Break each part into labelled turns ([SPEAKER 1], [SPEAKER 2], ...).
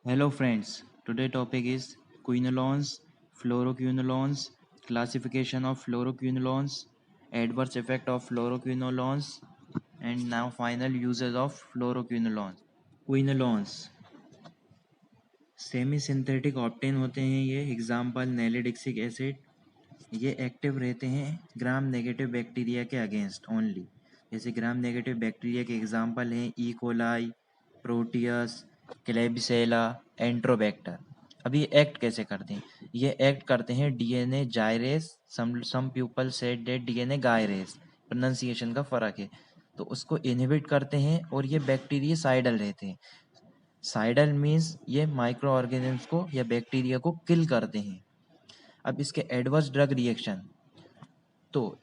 [SPEAKER 1] Hello friends, today topic is quinolones, fluoroquinolones, classification of fluoroquinolones, adverse effect of fluoroquinolones, and now final uses of fluoroquinolones. Quinolones semi synthetic ऑप्टेन होते हैं ये example nalidixic acid. ये active रहते हैं gram negative bacteria के against only. जैसे gram negative bacteria के एग्जाम्पल हैं ई कोलाई, प्रोटियस, क्लेबिसेला, एंट्रोबैक्टर। अब ये एक्ट कैसे करते हैं? ये एक्ट करते हैं DNA gyrase, some people said that DNA gyrase, pronunciation का फ़र्क है। तो उसको इनहिबिट करते हैं और ये बैक्टीरिया साइडल रहते हैं। साइडल मीन्स ये माइक्रो ऑर्गेनिम्स को या बैक्टीरिया को किल करते हैं। अब इसके एडवर्स ड्रग रिएक्शन, तो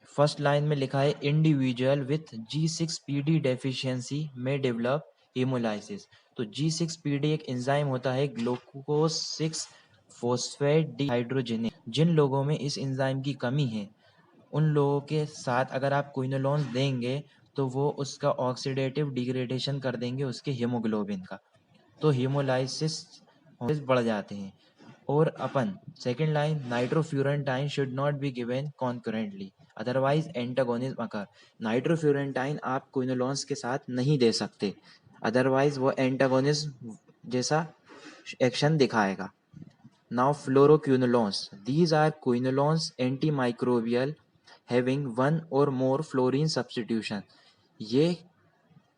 [SPEAKER 1] फर्स्ट लाइन में लिखा है इंडिविजुअल विथ G6PD डेफिशिएंसी में डेवलप हेमोलाइसिस। तो G6PD एक एंजाइम होता है ग्लूकोज 6 फॉस्फेट डिहाइड्रोजिनेज। जिन लोगों में इस एंजाइम की कमी है उन लोगों के साथ अगर आप क्विनोलोन्स देंगे तो वो उसका ऑक्सीडेटिव डिग्रेडेशन कर देंगे उसके हीमोग्लोबिन का, तो हीमोलाइसिस बढ़ जाते हैं। और अपन second line nitrofurantoin should not be given concurrently otherwise antagonism occur. Nitrofurantoin आप क्विनोलोन्स के साथ नहीं दे सकते, अदरवाइज वो एंटागोनिज्म जैसा एक्शन दिखाएगा। Now fluoroquinolones, these are quinolones antimicrobial having one or more fluorine substitution. ये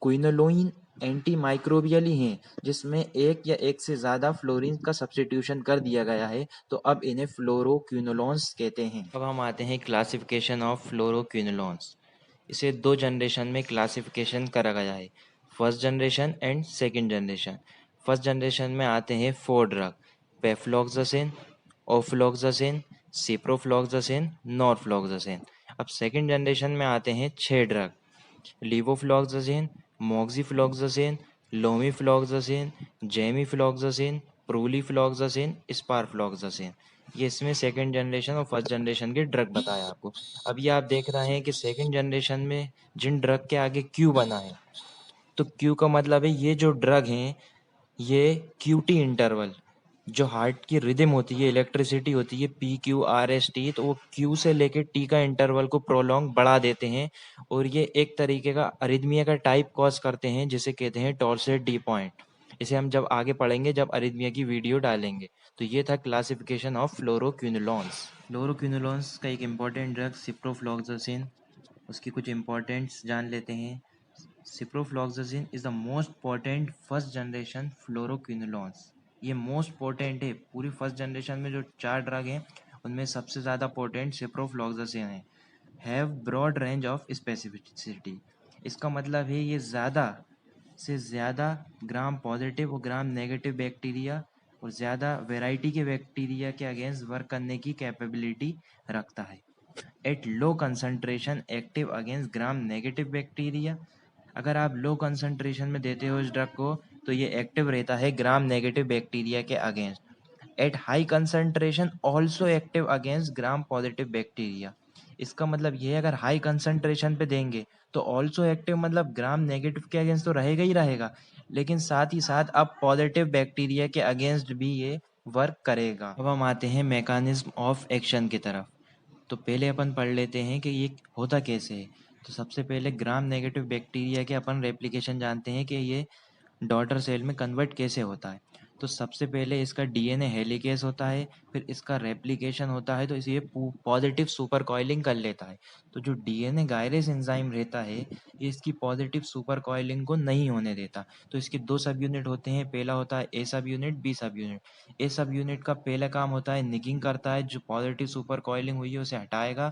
[SPEAKER 1] क्विनोलोइन एंटीमाइक्रोबियल ही हैं जिसमें एक या एक से ज़्यादा फ्लोरीन का सब्स्टिट्यूशन कर दिया गया है, तो अब इन्हें फ्लोरोक्विनोलोन्स कहते हैं। अब हम आते हैं क्लासिफिकेशन ऑफ फ्लोरोक्विनोलोन्स। इसे दो जनरेशन में क्लासिफिकेशन करा गया है, first generation and second generation. First generation में आते हैं 4 ड्रग, पेफ्लॉक्सासिन, ऑफ्लॉक्सासिन, सिप्रोफ्लॉक्सासिन, नॉरफ्लॉक्सासिन। अब सेकंड जनरेशन में आते हैं 6 ड्रग, लीवोफ्लॉक्सासिन, मोक्सीफ्लॉक्सासिन, लोमीफ्लॉक्सासिन, जेमीफ्लॉक्सासिन, प्रोलीफ्लॉक्सासिन, स्पारफ्लॉक्सासिन। ये इसमें सेकंड जनरेशन और फर्स्ट जनरेशन के ड्रग बताया आपको। अब ये आप देख रहे हैं कि सेकंड जनरेशन में जिन ड्रग के आगे क्यू बना है, तो क्यू का मतलब है ये जो ड्रग हैं ये क्यूटी इंटरवल, जो हार्ट की रिदम होती है, इलेक्ट्रिसिटी होती है PQRST, तो वो क्यू से लेके टी का इंटरवल को प्रोलॉन्ग बढ़ा देते हैं और ये एक तरीके का अरिथमिया का टाइप कॉज करते हैं जिसे कहते हैं टॉर्सेट डी पॉइंट। इसे हम जब आगे पढ़ेंगे, जब अरिथमिया की वीडियो डालेंगे। तो ये था क्लासिफिकेशन ऑफ फ्लोरोक्विनोलोन्स। फ्लोरोक्विनोलोन्स का एक इम्पॉर्टेंट ड्रग सिप्रोफ्लॉक्सासिन, उसकी कुछ इम्पॉर्टेंट्स जान लेते हैं। Ciprofloxacin is the most potent first generation fluoroquinolones. ये मोस्ट पोटेंट है पूरी फर्स्ट जनरेशन में, जो 4 ड्रग हैं उनमें सबसे ज़्यादा पोटेंट सिप्रोफ्लॉक्सासिन है। Have broad range of specificity, इसका मतलब है ये ज़्यादा से ज़्यादा ग्राम पॉजिटिव और ग्राम नेगेटिव बैक्टीरिया और ज़्यादा वैरायटी के बैक्टीरिया के अगेंस्ट वर्क करने की कैपेबिलिटी रखता है। At low concentration active against gram negative bacteria. अगर आप लो कंसंट्रेशन में देते हो इस ड्रग को तो ये एक्टिव रहता है ग्राम नेगेटिव बैक्टीरिया के against. At high concentration also active against gram positive bacteria. इसका मतलब ये है अगर हाई कंसंट्रेशन पे देंगे तो ऑल्सो एक्टिव मतलब ग्राम नेगेटिव के अगेंस्ट तो रहेगा ही रहेगा, लेकिन साथ ही साथ अब पॉजिटिव बैक्टीरिया के अगेंस्ट भी ये वर्क करेगा। अब हम आते हैं मैकेनिज्म ऑफ एक्शन की तरफ। तो पहले अपन पढ़ लेते हैं कि ये होता कैसे है। तो सबसे पहले ग्राम नेगेटिव बैक्टीरिया के अपन रेप्लिकेशन जानते हैं कि ये डॉटर सेल में कन्वर्ट कैसे होता है। तो सबसे पहले इसका डीएनए हेलिकेज होता है, फिर इसका रेप्लिकेशन होता है तो इसे ये पॉजिटिव सुपर कॉइलिंग कर लेता है। तो जो डीएनए गायरेज एंजाइम रहता है ये इसकी पॉजिटिव सुपर कॉइलिंग को नहीं होने देता। तो इसके 2 सब यूनिट होते हैं, पहला होता है A subunit, B subunit. A subunit का पहला काम होता है निगिंग करता है, जो पॉजिटिव सुपर कॉइलिंग हुई है उसे हटाएगा।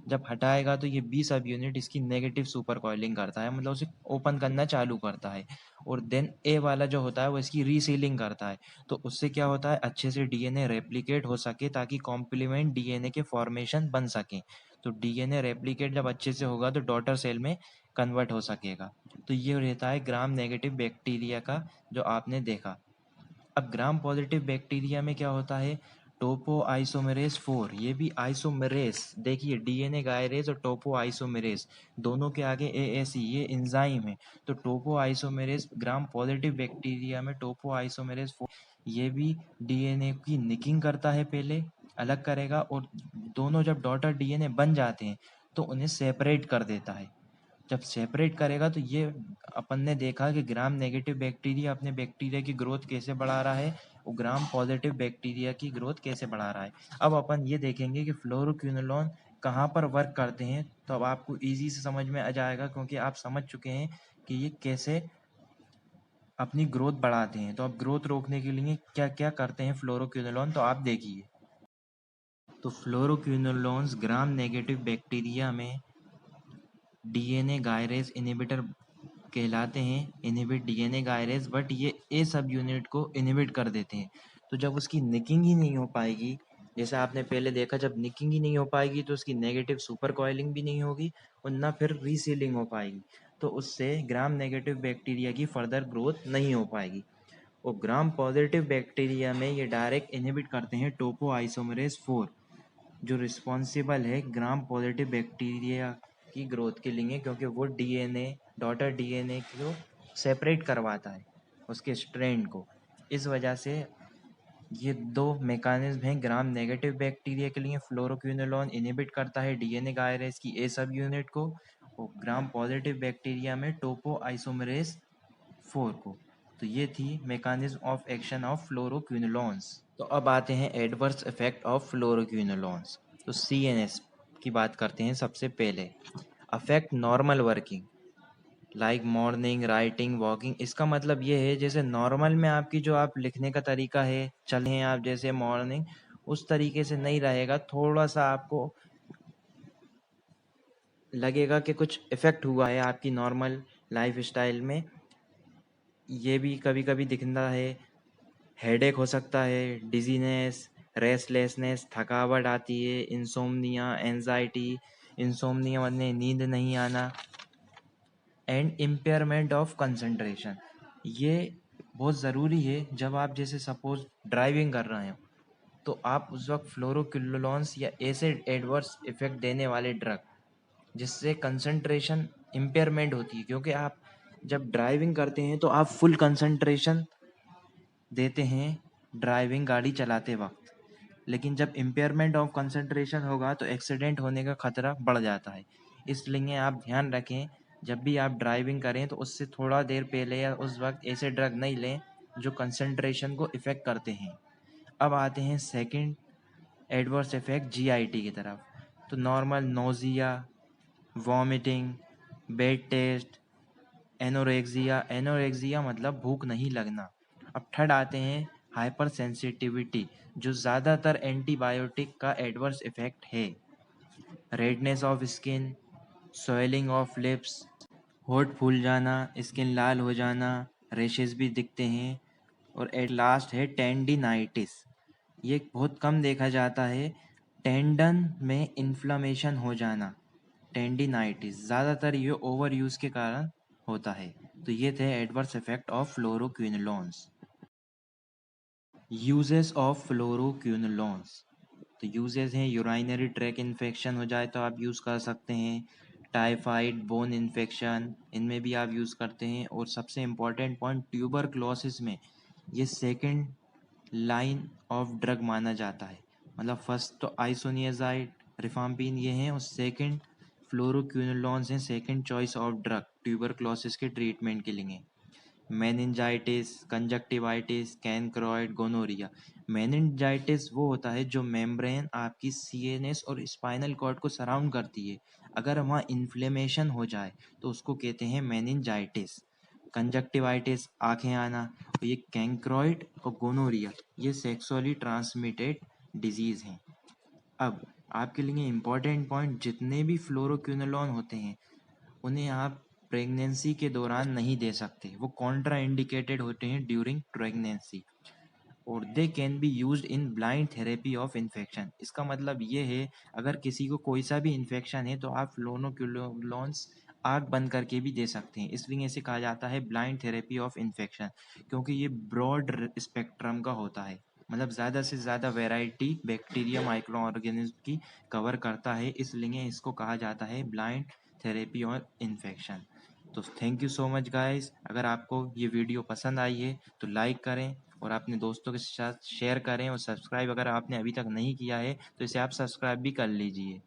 [SPEAKER 1] जब हटाएगा तो ये बी सब यूनिट इसकी नेगेटिव सुपर कॉइलिंग करता है, मतलब उसे ओपन करना चालू करता है। और देन ए वाला जो होता है वो इसकी रीसीलिंग करता है। तो उससे क्या होता है अच्छे से डीएनए रेप्लिकेट हो सके ताकि कॉम्प्लीमेंट डीएनए के फॉर्मेशन बन सके। तो डीएनए रेप्लिकेट जब अच्छे से होगा तो डॉटर सेल में कन्वर्ट हो सकेगा। तो ये रहता है ग्राम नेगेटिव बैक्टीरिया का जो आपने देखा। अब ग्राम पॉजिटिव बैक्टीरिया में क्या होता है, टोपो आइसोमेरेज 4, ये भी आइसोमेरेज, देखिए डीएनए गायरेज और टोपो आइसोमेरेज दोनों के आगे एएसी, ये एंजाइम है। तो टोपो आइसोमेरेज ग्राम पॉजिटिव बैक्टीरिया में टोपो आइसोमेरेज 4 ये भी डीएनए की निकिंग करता है, पहले अलग करेगा और दोनों जब डॉटर डीएनए बन जाते हैं तो उन्हें सेपरेट कर देता है। जब सेपरेट करेगा तो ये अपन ने देखा कि ग्राम नेगेटिव बैक्टीरिया अपने बैक्टीरिया की ग्रोथ कैसे बढ़ा रहा है और ग्राम पॉजिटिव बैक्टीरिया की ग्रोथ कैसे बढ़ा रहा है। अब अपन ये देखेंगे कि फ्लोरोक्विनोलोन कहाँ पर वर्क करते हैं, तो अब आपको ईजी से समझ में आ जाएगा क्योंकि आप समझ चुके हैं कि ये कैसे अपनी ग्रोथ बढ़ाते हैं। तो अब ग्रोथ रोकने के लिए क्या क्या करते हैं फ्लोरोक्विनोलोन, तो आप देखिए। तो फ्लोरोक्विनोलोन्स ग्राम नेगेटिव बैक्टीरिया में डीएनए गायरेज इनहिबिटर कहलाते हैं, इनहिबिट डीएनए गायरेज, बट ये ए सब यूनिट को इनहिबिट कर देते हैं। तो जब उसकी निकिंग ही नहीं हो पाएगी, जैसे आपने पहले देखा, जब निकिंग ही नहीं हो पाएगी तो उसकी नेगेटिव सुपर कॉइलिंग भी नहीं होगी और ना फिर रीसीलिंग हो पाएगी, तो उससे ग्राम नेगेटिव बैक्टीरिया की फर्दर ग्रोथ नहीं हो पाएगी। और ग्राम पॉजिटिव बैक्टीरिया में ये डायरेक्ट इनहिबिट करते हैं टोपो आइसोमरेज 4, जो रिस्पॉन्सिबल है ग्राम पॉजिटिव बैक्टीरिया की ग्रोथ के लिए, क्योंकि वो डीएनए डॉटर डीएनए को सेपरेट करवाता है उसके स्ट्रैंड को। इस वजह से ये दो मैकेनिज्म हैं ग्राम नेगेटिव बैक्टीरिया के लिए। फ्लोरोक्विनोलोन इनहिबिट करता है डीएनए गायरेज की ए सब यूनिट को और ग्राम पॉजिटिव बैक्टीरिया में टोपो आइसोमरेज 4 को। तो ये थी mechanism of action of fluoroquinolones. तो अब आते हैं एडवर्स इफेक्ट ऑफ फ्लोरोक्विनोलोन्स। तो सीएनएस की बात करते हैं सबसे पहले। Affect normal working like morning, writing, walking. इसका मतलब ये है जैसे नॉर्मल में आपकी जो आप लिखने का तरीका है, चले हैं आप जैसे मॉर्निंग, उस तरीके से नहीं रहेगा। थोड़ा सा आपको लगेगा कि कुछ इफेक्ट हुआ है आपकी नॉर्मल लाइफ स्टाइल में। ये भी कभी कभी दिखता है। हेडेक हो सकता है, डिजीनेस, रेस्टलेसनेस, थकावट आती है, इंसोम्निया, एंजाइटी। इंसोम्निया मतलब नींद नहीं आना एंड इम्पेयरमेंट ऑफ कंसंट्रेशन। ये बहुत ज़रूरी है जब आप जैसे सपोज ड्राइविंग कर रहे हो तो आप उस वक्त फ्लोरोक्विनोलोन्स या ऐसे एडवर्स इफेक्ट देने वाले ड्रग जिससे कंसंट्रेशन इम्पेयरमेंट होती है, क्योंकि आप जब ड्राइविंग करते हैं तो आप फुल कंसंट्रेशन देते हैं ड्राइविंग गाड़ी चलाते वक्त, लेकिन जब इम्पेयरमेंट ऑफ कंसंट्रेशन होगा तो एक्सीडेंट होने का खतरा बढ़ जाता है। इसलिए आप ध्यान रखें जब भी आप ड्राइविंग करें तो उससे थोड़ा देर पहले या उस वक्त ऐसे ड्रग नहीं लें जो कंसंट्रेशन को इफ़ेक्ट करते हैं। अब आते हैं सेकंड एडवर्स इफेक्ट जीआईटी की तरफ। तो normal nausea, vomiting, bad taste, anorexia. Anorexia मतलब भूख नहीं लगना। अब थर्ड आते हैं हाइपर सेंसिटिविटी, जो ज़्यादातर एंटीबायोटिक का एडवर्स इफेक्ट है। Redness of skin, swelling of lips, होठ फूल जाना, स्किन लाल हो जाना, रेशेस भी दिखते हैं। और एट लास्ट है टेंडिनाइटिस। ये बहुत कम देखा जाता है। टेंडन में इन्फ्लामेशन हो जाना, टेंडिनाइटिस, ज़्यादातर ये ओवर यूज़ के कारण होता है। तो ये थे adverse effect of fluoroquinolones. Uses of fluoroquinolones. तो यूजेस हैं, यूराइनरी ट्रैक इन्फेक्शन हो जाए तो आप यूज़ कर सकते हैं। टाइफाइड, बोन इन्फेक्शन, इनमें भी आप यूज़ करते हैं। और सबसे इम्पॉर्टेंट पॉइंट, ट्यूबरक्लोसिस में ये सेकंड लाइन ऑफ ड्रग माना जाता है। मतलब फर्स्ट तो आइसोनियाजाइड, रिफाम्पिन ये हैं और सेकंड फ्लोरोक्विनोलोन्स हैं second choice of drug tuberculosis के ट्रीटमेंट के लिए। Meningitis, conjunctivitis, chancroid, gonorrhoea. Meningitis वो होता है जो मेम्ब्रेन आपकी सीएनएस और स्पाइनल कॉर्ड को सराउंड करती है, अगर वहाँ इन्फ्लेमेशन हो जाए तो उसको कहते हैं मेनिंजाइटिस। कंजक्टिवाइटिस, आँखें आना। और ये कैंक्रॉइड और गोनोरिया ये सेक्सुअली ट्रांसमिटेड डिजीज़ हैं। अब आपके लिए इम्पॉर्टेंट पॉइंट, जितने भी फ्लोरोक्विनोलोन होते हैं उन्हें आप प्रेगनेंसी के दौरान नहीं दे सकते, वो कॉन्ट्रा इंडिकेटेड होते हैं ड्यूरिंग प्रेगनेंसी। और they can be used in blind therapy of infection. इसका मतलब ये है अगर किसी को कोई सा भी इन्फेक्शन है तो आप फ्लोरोक्विनोलोन्स आँख बंद करके भी दे सकते हैं। इसलिए इसे कहा जाता है ब्लाइंड थेरेपी ऑफ इन्फेक्शन, क्योंकि ये ब्रॉड स्पेक्ट्रम का होता है। मतलब ज़्यादा से ज़्यादा वैरायटी बैक्टीरिया माइक्रो ऑर्गेनिज्म की कवर करता है, इसलिए इसको कहा जाता है ब्लाइंड थेरेपी और इन्फेक्शन। तो thank you so much guys. अगर आपको ये वीडियो पसंद आई है तो लाइक करें और अपने दोस्तों के साथ शेयर करें, और सब्सक्राइब अगर आपने अभी तक नहीं किया है तो इसे आप सब्सक्राइब भी कर लीजिए।